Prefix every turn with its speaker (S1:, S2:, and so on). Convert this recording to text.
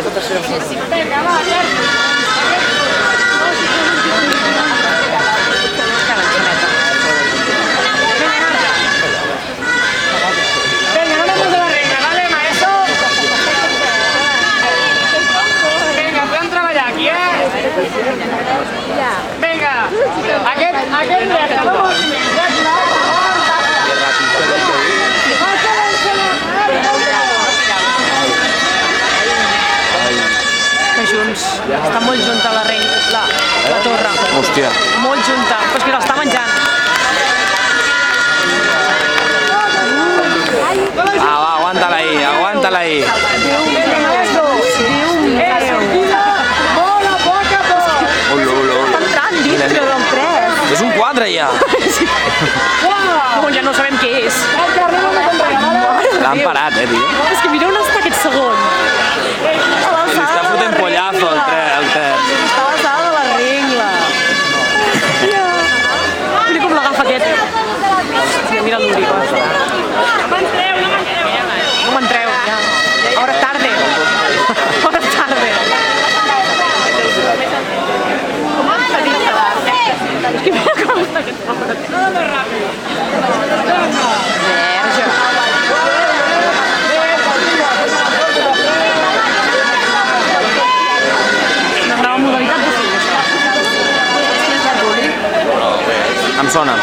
S1: aquesta tercera opció.
S2: Vinga, va, venga, no me puse la regla, ¿vale, maestro? Venga, podem treballar aquí, Vinga, aquest recte, no vols més, que junts, està molt junta la torre.
S1: Hòstia.
S2: Molt junta, però és que l'està menjant.
S1: Ah, va, aguántala ahí, aguántala ahí.
S2: Està entrant dintre del pres.
S1: És un 4 ja.
S2: Bon, ja no sabem què és.
S1: L'han parat, tio.
S2: És que mira on està aquest segon.
S1: Li està fotent pollazo el terç.
S2: Està a l'alçada de la regla. Mira com l'agafa aquest. Hòstia, mira l'Uri. No m'entreu, ja. Ahora es tarde. Ahora es tarde. És que mira com està aquest pobre. Verge. Una nova modalitat de fills.
S1: Em sona.